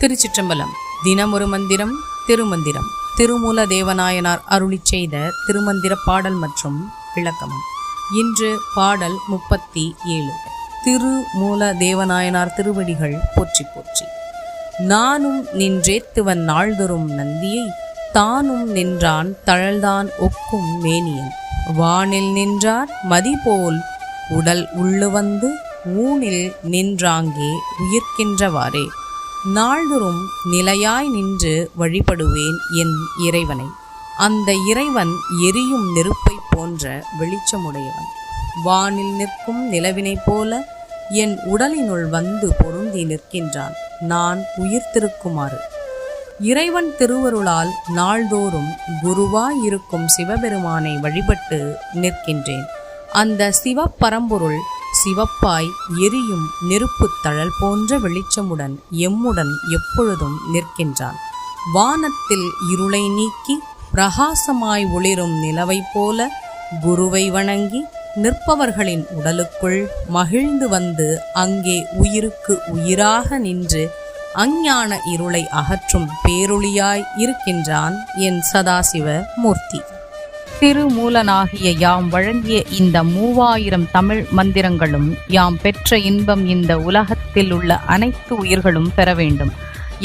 திருச்சிற்றம்பலம். தினமொரு மந்திரம் திருமந்திரம். திருமூல தேவநாயனார் அருளிச் செய்த திருமந்திர பாடல் மற்றும் விளக்கமும். இன்று பாடல் 37. திருமூல தேவநாயனார் திருவடிகள் போற்றி போற்றி. நானும் நின்றேத்துவன் நாள்தொறும் நந்தியை தானும் நின்றான் தழல்தான் ஒக்கும் மேனியன். வானில் நின்றார் மதிபோல் உடல் உள்ளு வந்து ஊனில் நின்றாங்கே உயிர்க்கின்றவாறே. நாள்தொறும் நிலையாய் நின்று வழிபடுவேன் என் இறைவனை. அந்த இறைவன் எரியும் நெருப்பை போன்ற வெளிச்சமுடையவன். வானில் நிற்கும் நிலவினைப் போல என் உடலினுள் வந்து பொருந்தி நிற்கின்றான் நான் உயிர்த்திருக்குமாறு. இறைவன் திருவருளால் நாள்தோறும் குருவாயிருக்கும் சிவபெருமானை வழிபட்டு நிற்கின்றேன். அந்த சிவப்பரம்பொருள் சிவப்பாய் எரியும் நெருப்பு தழல் போன்ற வெளிச்சமுடன் எம்முடன் எப்பொழுதும் நிற்கின்றான். வானத்தில் இருளை நீக்கி பிரகாசமாய் ஒளிரும் நிலவை போல குருவை வணங்கி நிற்பவர்களின் உடலுக்குள் மகிழ்ந்து வந்து அங்கே உயிருக்கு உயிராக நின்று அஞ்ஞான இருளை அகற்றும் பேரொளியாய் இருக்கின்றான் என் சதாசிவ மூர்த்தி. திருமூலனாகிய யாம் வழங்கிய இந்த 3000 தமிழ் மந்திரங்களும் யாம் பெற்ற இன்பம் இந்த உலகத்தில் உள்ள அனைத்து உயிர்களும் பெற வேண்டும்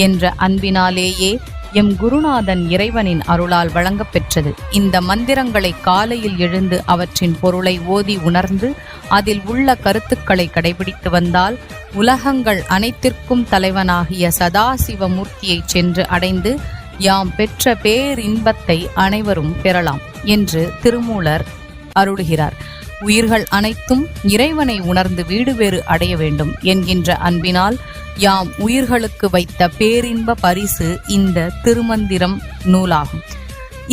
என்ற அன்பினாலேயே எம் குருநாதன் இறைவனின் அருளால் வழங்கப் பெற்றது. இந்த மந்திரங்களை காலையில் எழுந்து அவற்றின் பொருளை ஓதி உணர்ந்து அதில் உள்ள கருத்துக்களை கடைபிடித்து வந்தால் உலகங்கள் அனைத்திற்கும் தலைவனாகிய சதாசிவமூர்த்தியை சென்று அடைந்து யாம் பெற்ற பேரின்பத்தை அனைவரும் பெறலாம் என்று திருமூலர் அருளுகிறார். உயிர்கள் அனைத்தும் இறைவனை உணர்ந்து வீடு வேறு அடைய வேண்டும் என்கின்ற அன்பினால் யாம் உயிர்களுக்கு வைத்த பேரின்ப பரிசு இந்த திருமந்திரம் நூலாகும்.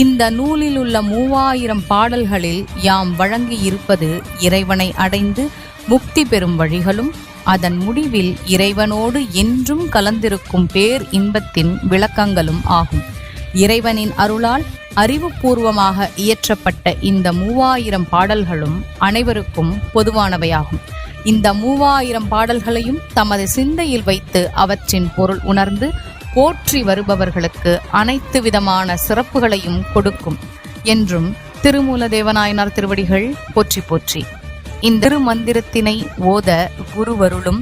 இந்த நூலில் உள்ள 3000 பாடல்களில் யாம் வழங்கி இருப்பது இறைவனை அடைந்து முக்தி பெறும் வழிகளும் அதன் முடிவில் இறைவனோடு என்றும் கலந்திருக்கும் பேர் இன்பத்தின் விளக்கங்களும் ஆகும். இறைவனின் அருளால் அறிவுபூர்வமாக இயற்றப்பட்ட இந்த 3000 பாடல்களும் அனைவருக்கும் பொதுவானவையாகும். இந்த 3000 பாடல்களையும் தமது சிந்தையில் வைத்து அவற்றின் பொருள் உணர்ந்து போற்றி வருபவர்களுக்கு அனைத்து விதமான சிறப்புகளையும் கொடுக்கும் என்றும் திருமூல தேவநாயனார் திருவடிகள் போற்றி போற்றி. இந்த திருமந்திரத்தினை ஓத குருவருளும்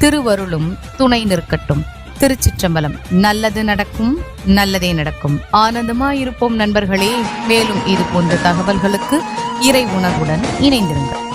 திருவருளும் துணை நிற்கட்டும். திருச்சிற்றம்பலம். நல்லது நடக்கும், நல்லதே நடக்கும். ஆனந்தமாயிருப்போம் நண்பர்களே. மேலும் இது போன்ற தகவல்களுக்கு இறை உணர்வுடன் இணைந்திருங்கள்.